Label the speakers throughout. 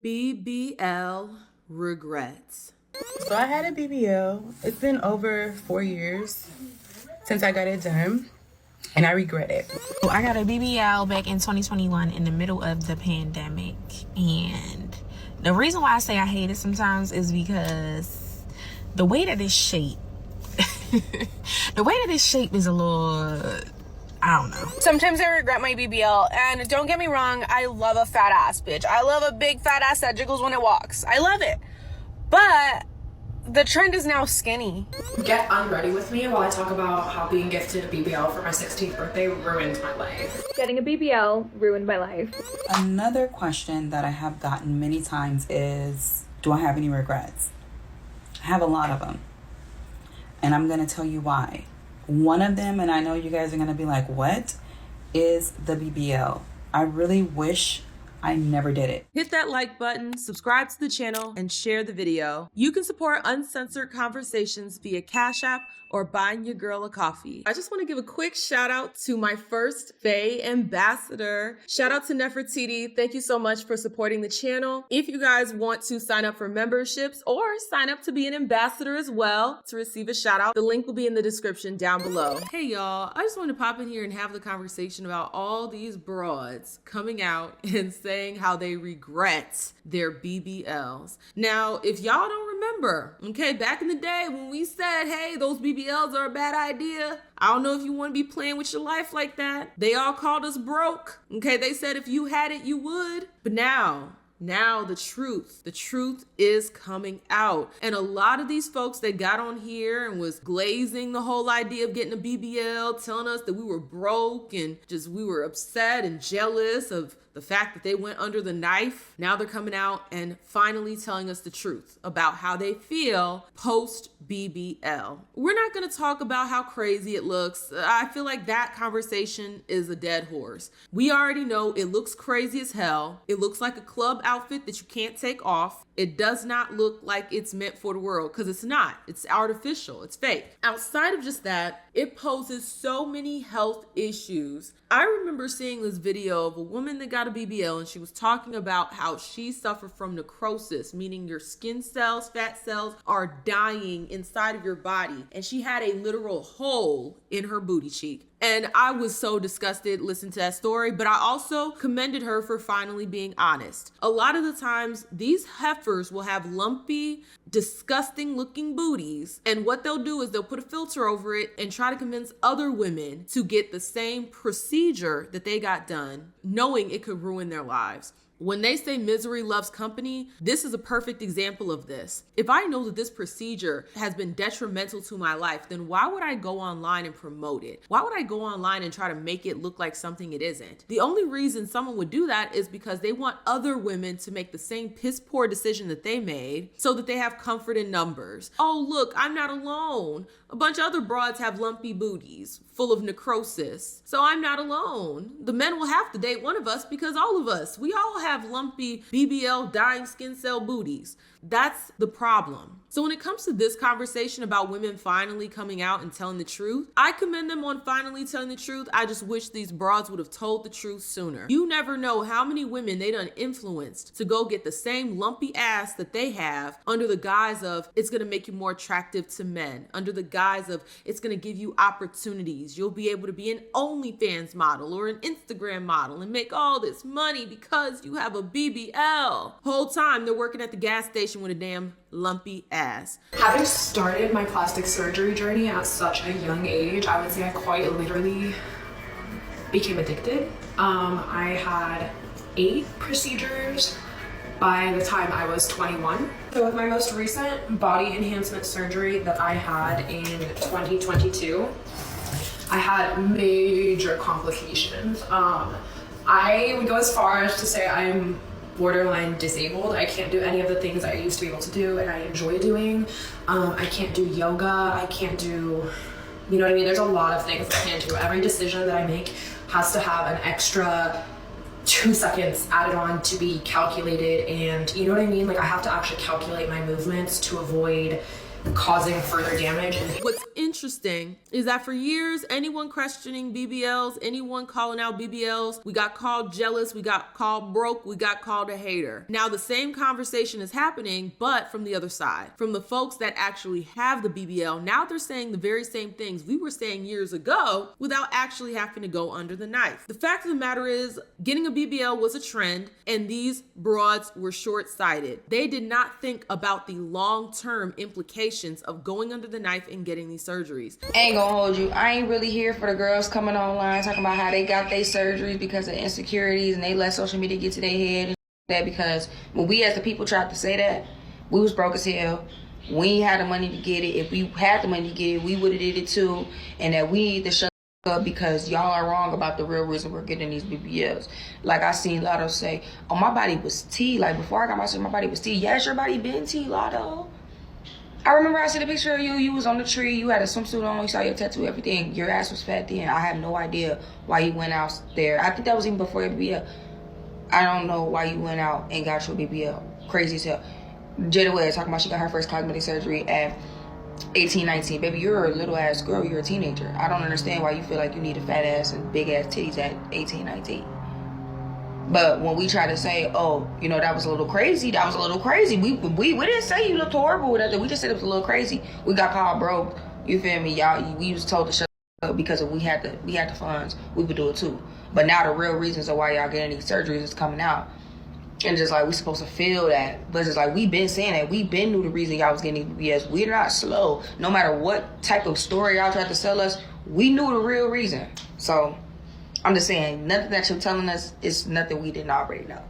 Speaker 1: BBL regrets.
Speaker 2: So I had a BBL. It's been over 4 years since I got it done, and I regret it.
Speaker 3: So I got a BBL back in 2021 in the middle of the pandemic, and the reason why I say I hate it sometimes is because the way that it's shaped, is a little, I don't know.
Speaker 4: Sometimes I regret my BBL, and don't get me wrong, I love a fat ass bitch. I love a big fat ass that jiggles when it walks. I love it. But the trend is now skinny.
Speaker 5: Get unready with me while I talk about how being gifted a BBL for my 16th birthday ruined my life.
Speaker 6: Getting a BBL ruined my life.
Speaker 7: Another question that I have gotten many times is, do I have any regrets? I have a lot of them. And I'm going to tell you why. One of them, and I know you guys are going to be like, what? Is the BBL. I really wish I never did it.
Speaker 1: Hit that like button, subscribe to the channel, and share the video. You can support uncensored conversations via Cash App or buying your girl a coffee. I just want to give a quick shout out to my first Faye ambassador. Shout out to Nefertiti. Thank you so much for supporting the channel. If you guys want to sign up for memberships or sign up to be an ambassador as well to receive a shout out, the link will be in the description down below. Hey y'all, I just want to pop in here and have the conversation about all these broads coming out and saying how they regret their BBLs. Now, if y'all don't remember, okay, back in the day when we said, hey, those BBLs are a bad idea, I don't know if you want to be playing with your life like that. They all called us broke. Okay, they said if you had it, you would. But now the truth is coming out. And a lot of these folks that got on here and was glazing the whole idea of getting a BBL, telling us that we were broke and just we were upset and jealous of the fact that they went under the knife. Now they're coming out and finally telling us the truth about how they feel post BBL. We're not going to talk about how crazy it looks. I feel like that conversation is a dead horse. We already know it looks crazy as hell. It looks like a club outfit that you can't take off. It does not look like it's meant for the world because it's not. It's artificial. It's fake. Outside of just that, it poses so many health issues. I remember seeing this video of a woman that got a BBL, and she was talking about how she suffered from necrosis, meaning your skin cells, fat cells are dying inside of your body. And she had a literal hole in her booty cheek. And I was so disgusted listening to that story, but I also commended her for finally being honest. A lot of the times, these heifers will have lumpy, disgusting looking booties. And what they'll do is they'll put a filter over it and try to convince other women to get the same procedure that they got done, knowing it could ruin their lives. When they say misery loves company, this is a perfect example of this. If I know that this procedure has been detrimental to my life, then why would I go online and promote it? Why would I go online and try to make it look like something it isn't? The only reason someone would do that is because they want other women to make the same piss poor decision that they made so that they have comfort in numbers. Oh, look, I'm not alone. A bunch of other broads have lumpy booties full of necrosis. So I'm not alone. The men will have to date one of us because all of us, we all have lumpy BBL dying skin cell booties. That's the problem. So when it comes to this conversation about women finally coming out and telling the truth, I commend them on finally telling the truth. I just wish these broads would have told the truth sooner. You never know how many women they done influenced to go get the same lumpy ass that they have under the guise of it's gonna make you more attractive to men, under the guise of it's gonna give you opportunities. You'll be able to be an OnlyFans model or an Instagram model and make all this money because you have a BBL. Whole time they're working at the gas station with a damn lumpy ass.
Speaker 5: Having started my plastic surgery journey at such a young age, I would say I quite literally became addicted. I had 8 procedures by the time I was 21. So with my most recent body enhancement surgery that I had in 2022, I had major complications. I would go as far as to say I'm borderline disabled. I can't do any of the things I used to be able to do and I enjoy doing. I can't do yoga. I can't do, you know what I mean? There's a lot of things I can't do. Every decision that I make has to have an extra 2 seconds added on to be calculated, and you know what I mean? Like I have to actually calculate my movements to avoid causing further damage. And
Speaker 1: what's interesting is that for years, anyone questioning BBLs, anyone calling out BBLs, we got called jealous, we got called broke, we got called a hater. Now the same conversation is happening, but from the other side, from the folks that actually have the BBL. Now they're saying the very same things we were saying years ago without actually having to go under the knife. The fact of the matter is, getting a BBL was a trend, and these broads were short-sighted. They did not think about the long-term implications of going under the knife and getting these surgeries.
Speaker 8: Ain't gonna hold you. I ain't really here for the girls coming online talking about how they got their surgeries because of insecurities and they let social media get to their head and that, because when we as the people tried to say that, we was broke as hell. We ain't had the money to get it. If we had the money to get it, we would have did it too. And that we need to shut up because y'all are wrong about the real reason we're getting these BBLs. Like I seen Lotto say, oh, my body was T. Like before I got my surgery, my body was T. Yes, your body been T, Lotto. I remember I seen a picture of you. You was on the tree. You had a swimsuit on. You saw your tattoo, everything. Your ass was fat then. I have no idea why you went out there. I think that was even before your BBL. I don't know why you went out and got your BBL. Crazy as hell. Jada West talking about she got her first cosmetic surgery at 18, 19. Baby, you're a little ass girl. You're a teenager. I don't understand why you feel like you need a fat ass and big ass titties at 18, 19. But when we try to say, oh, you know, that was a little crazy, that was a little crazy. We didn't say you looked horrible with that. We just said it was a little crazy. We got called broke. You feel me? Y'all, we was told to shut up because if we had the funds, we would do it too. But now the real reasons of why y'all getting these surgeries is coming out. And just like we supposed to feel that. But it's like we been saying that. We been knew the reason y'all was getting these BBLs. We're not slow. No matter what type of story y'all tried to sell us, we knew the real reason. So I'm just saying, nothing that you're telling us is nothing we didn't already know.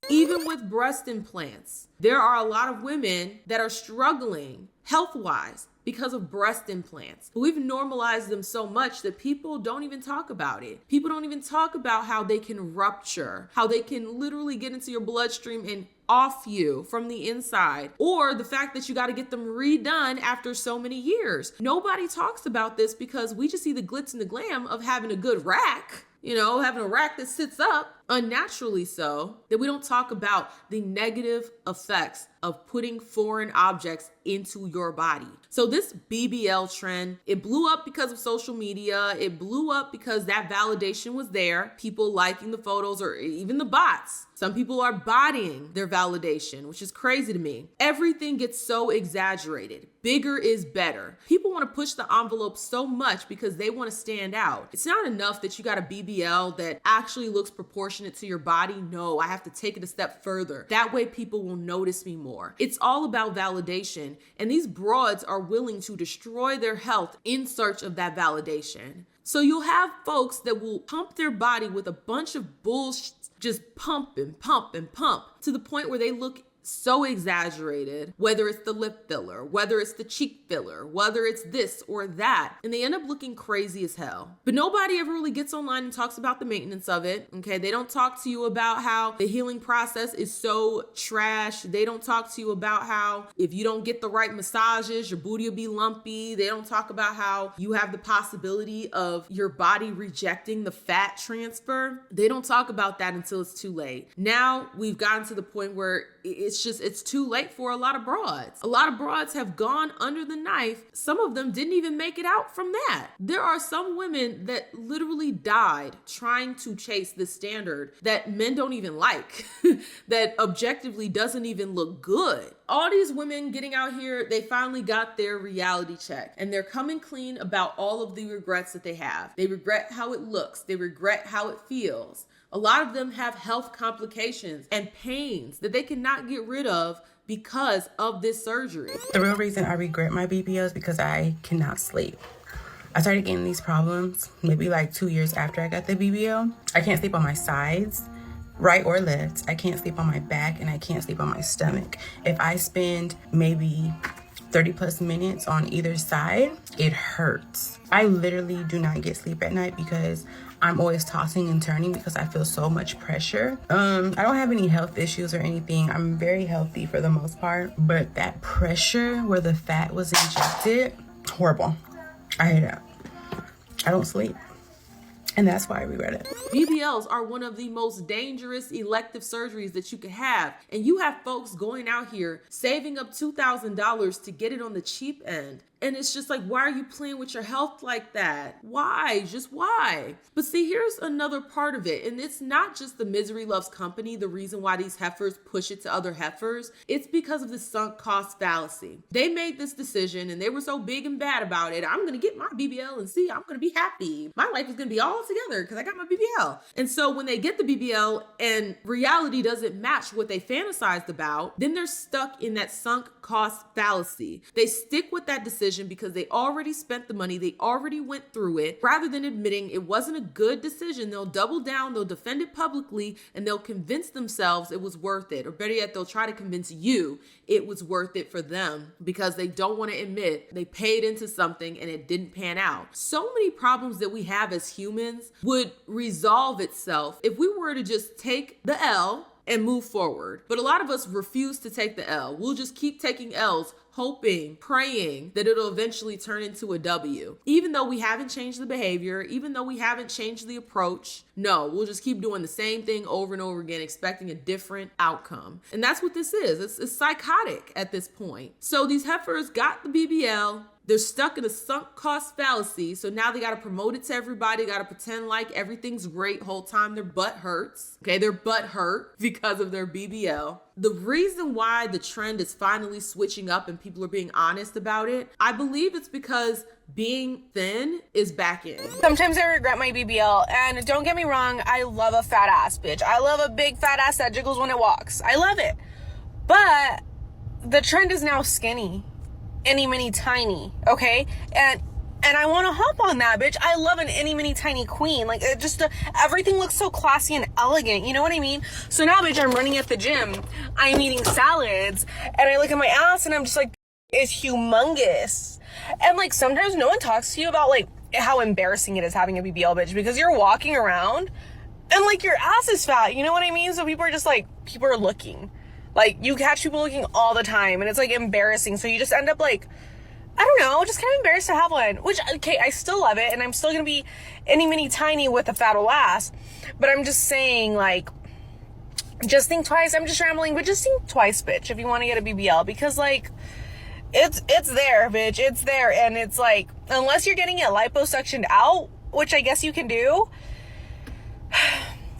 Speaker 1: Even with breast implants, there are a lot of women that are struggling health-wise because of breast implants. We've normalized them so much that people don't even talk about it. People don't even talk about how they can rupture, how they can literally get into your bloodstream and off you from the inside, or the fact that you got to get them redone after so many years. Nobody talks about this because we just see the glitz and the glam of having a good rack, you know, having a rack that sits up unnaturally, so that we don't talk about the negative effects of putting foreign objects into your body. So this BBL trend, it blew up because of social media. It blew up because that validation was there. People liking the photos or even the bots. Some people are botting their validation, which is crazy to me. Everything gets so exaggerated. Bigger is better. People want to push the envelope so much because they want to stand out. It's not enough that you got a BBL that actually looks proportionate to your body. No, I have to take it a step further. That way people will notice me more. It's all about validation, and these broads are willing to destroy their health in search of that validation. So you'll have folks that will pump their body with a bunch of bullshit, just pump and pump and pump to the point where they look so exaggerated, whether it's the lip filler, whether it's the cheek filler, whether it's this or that, and they end up looking crazy as hell. But nobody ever really gets online and talks about the maintenance of it, okay? They don't talk to you about how the healing process is so trash. They don't talk to you about how if you don't get the right massages, your booty will be lumpy. They don't talk about how you have the possibility of your body rejecting the fat transfer. They don't talk about that until it's too late. Now we've gotten to the point where it's too late for a lot of broads. A lot of broads have gone under the knife. Some of them didn't even make it out from that. There are some women that literally died trying to chase this standard that men don't even like, that objectively doesn't even look good. All these women getting out here, they finally got their reality check and they're coming clean about all of the regrets that they have. They regret how it looks. They regret how it feels. A lot of them have health complications and pains that they cannot get rid of because of this surgery.
Speaker 2: The real reason I regret my BBL is because I cannot sleep. I started getting these problems maybe like 2 years after I got the BBL. I can't sleep on my sides, right or left. I can't sleep on my back and I can't sleep on my stomach. If I spend maybe 30 plus minutes on either side, it hurts. I literally do not get sleep at night because I'm always tossing and turning because I feel so much pressure. I don't have any health issues or anything. I'm very healthy for the most part, but that pressure where the fat was injected, horrible. I hate it. I don't sleep. And that's why I regret it.
Speaker 1: BBLs are one of the most dangerous elective surgeries that you could have. And you have folks going out here saving up $2,000 to get it on the cheap end. And it's just like, why are you playing with your health like that? Why? Just why? But see, here's another part of it. And it's not just the misery loves company, the reason why these heifers push it to other heifers. It's because of the sunk cost fallacy. They made this decision and they were so big and bad about it. I'm going to get my BBL and see, I'm going to be happy. My life is going to be all together because I got my BBL. And so when they get the BBL and reality doesn't match what they fantasized about, then they're stuck in that sunk cost fallacy. They stick with that decision because they already spent the money, they already went through it. Rather than admitting it wasn't a good decision, they'll double down, they'll defend it publicly, and they'll convince themselves it was worth it. Or better yet, they'll try to convince you it was worth it for them because they don't want to admit they paid into something and it didn't pan out. So many problems that we have as humans would resolve itself if we were to just take the L and move forward. But a lot of us refuse to take the L. We'll just keep taking L's, hoping, praying that it'll eventually turn into a W. Even though we haven't changed the behavior, even though we haven't changed the approach, no, we'll just keep doing the same thing over and over again, expecting a different outcome. And that's what this is. It's psychotic at this point. So these heifers got the BBL. They're stuck in a sunk cost fallacy. So now they got to promote it to everybody, got to pretend like everything's great whole time their butt hurts. Okay, their butt hurt because of their BBL. The reason why the trend is finally switching up and people are being honest about it, I believe it's because being thin is back in.
Speaker 4: Sometimes I regret my BBL, and don't get me wrong, I love a fat ass bitch. I love a big fat ass that jiggles when it walks. I love it. But the trend is now skinny. Any mini tiny, okay? And I want to hop on that, bitch. I love an any mini tiny queen. Like, it just everything looks so classy and elegant, you know what I mean? So now, bitch, I'm running at the gym, I'm eating salads, and I look at my ass and I'm just like, it's humongous. And like, sometimes no one talks to you about like how embarrassing it is having a BBL, bitch, because you're walking around and like your ass is fat, you know what I mean? So people are just like, people are looking. Like, you catch people looking all the time, and it's, like, embarrassing. So you just end up, like, I don't know, just kind of embarrassed to have one. Which, okay, I still love it, and I'm still going to be any mini tiny with a fat ol' ass. But I'm just saying, like, just think twice. I'm just rambling, but just think twice, bitch, if you want to get a BBL. Because, like, it's there, bitch. It's there. And it's, like, unless you're getting it liposuctioned out, which I guess you can do,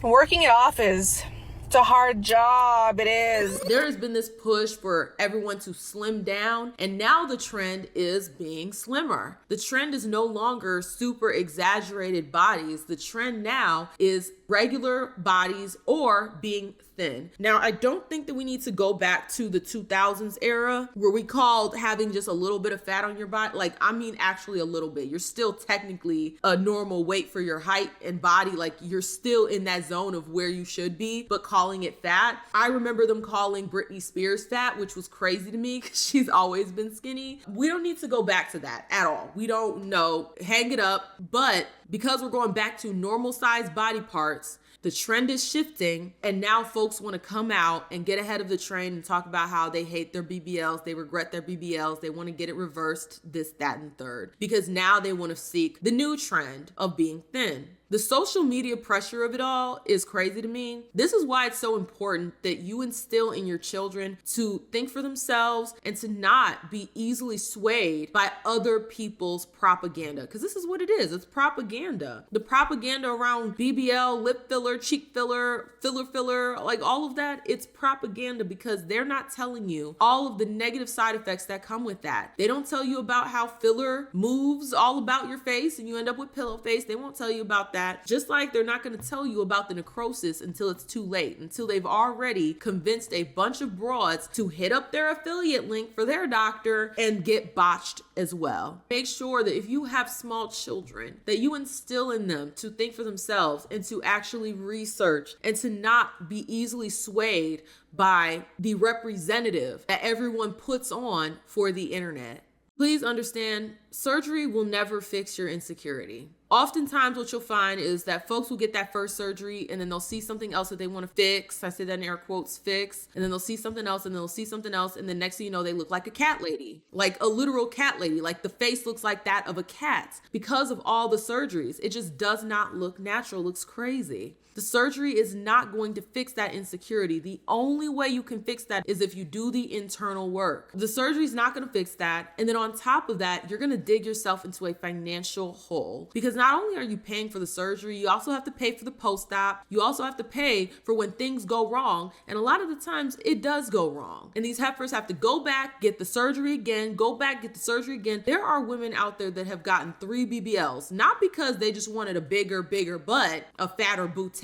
Speaker 4: working it off is... it's a hard job. It is.
Speaker 1: There has been this push for everyone to slim down, and now the trend is being slimmer. The trend is no longer super exaggerated bodies. The trend now is regular bodies or being thin. Now, I don't think that we need to go back to the 2000s era where we called having just a little bit of fat on your body. Like, I mean, actually a little bit. You're still technically a normal weight for your height and body. Like, you're still in that zone of where you should be, but calling it fat. I remember them calling Britney Spears fat, which was crazy to me because she's always been skinny. We don't need to go back to that at all. We don't know. Hang it up. But because we're going back to normal sized body parts, the trend is shifting, and now folks want to come out and get ahead of the trend and talk about how they hate their BBLs, they regret their BBLs, they want to get it reversed, this, that, and third, because now they want to seek the new trend of being thin. The social media pressure of it all is crazy to me. This is why it's so important that you instill in your children to think for themselves and to not be easily swayed by other people's propaganda. Because this is what it is. It's propaganda. The propaganda around BBL, lip filler, cheek filler, filler, like all of that, it's propaganda because they're not telling you all of the negative side effects that come with that. They don't tell you about how filler moves all about your face and you end up with pillow face. They won't tell you about that. Just like they're not going to tell you about the necrosis until it's too late, until they've already convinced a bunch of broads to hit up their affiliate link for their doctor and get botched as well. Make sure that if you have small children, that you instill in them to think for themselves and to actually research and to not be easily swayed by the representative that everyone puts on for the internet. Please understand, surgery will never fix your insecurity. Oftentimes what you'll find is that folks will get that first surgery and then they'll see something else that they want to fix. I say that in air quotes, fix. And then they'll see something else and they'll see something else. And then next thing you know, they look like a cat lady, like a literal cat lady. Like the face looks like that of a cat because of all the surgeries. It just does not look natural. It looks crazy. The surgery is not going to fix that insecurity. The only way you can fix that is if you do the internal work. The surgery is not going to fix that. And then on top of that, you're going to dig yourself into a financial hole because not only are you paying for the surgery, you also have to pay for the post-op. You also have to pay for when things go wrong. And a lot of the times it does go wrong. And these heifers have to go back, get the surgery again, go back, get the surgery again. There are women out there that have gotten 3 BBLs, not because they just wanted a bigger butt, a fatter bootay.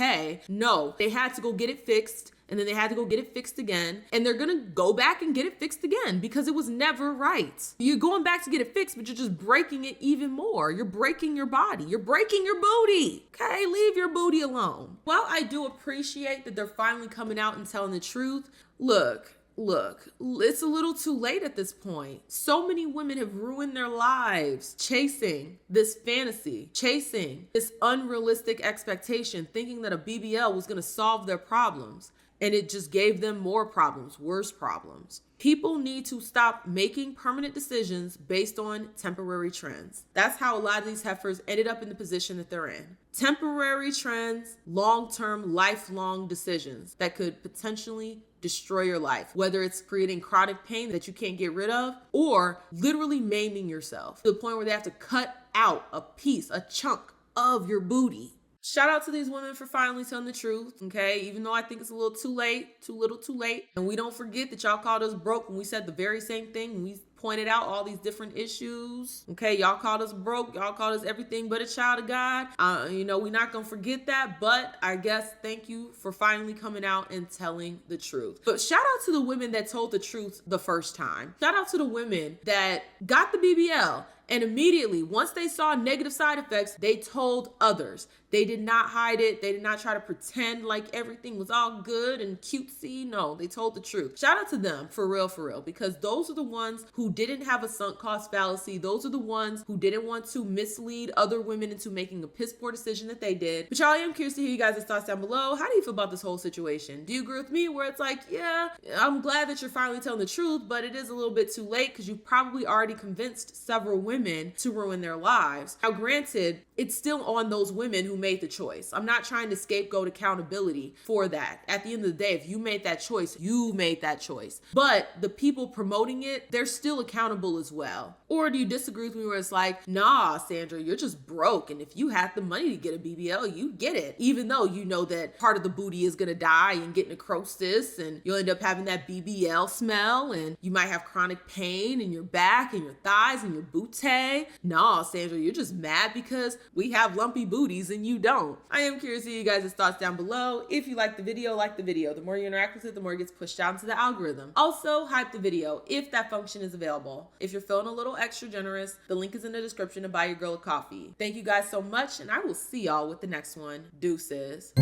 Speaker 1: No, they had to go get it fixed. And then they had to go get it fixed again. And they're gonna go back and get it fixed again because it was never right. You're going back to get it fixed, but you're just breaking it even more. You're breaking your body. You're breaking your booty. Okay, leave your booty alone. Well, I do appreciate that they're finally coming out and telling the truth. Look, it's a little too late at this point. So many women have ruined their lives chasing this fantasy, chasing this unrealistic expectation, thinking that a BBL was gonna solve their problems. And it just gave them more problems, worse problems. People need to stop making permanent decisions based on temporary trends. That's how a lot of these heifers ended up in the position that they're in. Temporary trends, long-term, lifelong decisions that could potentially destroy your life, whether it's creating chronic pain that you can't get rid of or literally maiming yourself to the point where they have to cut out a piece, a chunk of your booty. Shout out to these women for finally telling the truth, okay? Even though I think it's a little too late, too little too late. And we don't forget that y'all called us broke when we said the very same thing. When we pointed out all these different issues, okay? Y'all called us broke. Y'all called us everything but a child of God. We're not gonna forget that, but I guess thank you for finally coming out and telling the truth. But shout out to the women that told the truth the first time. Shout out to the women that got the BBL and immediately, once they saw negative side effects, they told others. They did not hide it. They did not try to pretend like everything was all good and cutesy. No, they told the truth. Shout out to them, for real, because those are the ones who didn't have a sunk cost fallacy. Those are the ones who didn't want to mislead other women into making a piss poor decision that they did. But y'all, I am curious to hear you guys' thoughts down below. How do you feel about this whole situation? Do you agree with me where it's like, yeah, I'm glad that you're finally telling the truth, but it is a little bit too late because you probably already convinced several women to ruin their lives. Now, granted, it's still on those women who made the choice. I'm not trying to scapegoat accountability for that. At the end of the day, if you made that choice, you made that choice. But the people promoting it, they're still accountable as well. Or do you disagree with me where it's like, nah, Sandra, you're just broke. And if you had the money to get a BBL, you'd get it. Even though you know that part of the booty is gonna die and get necrosis and you'll end up having that BBL smell and you might have chronic pain in your back and your thighs and your bootay. Nah, Sandra, you're just mad because we have lumpy booties and you don't. I am curious to hear you guys' thoughts down below. If you like the video, like the video. The more you interact with it, the more it gets pushed down to the algorithm. Also, hype the video if that function is available. If you're feeling a little extra generous, the link is in the description to buy your girl a coffee. Thank you guys so much, and I will see y'all with the next one. Deuces.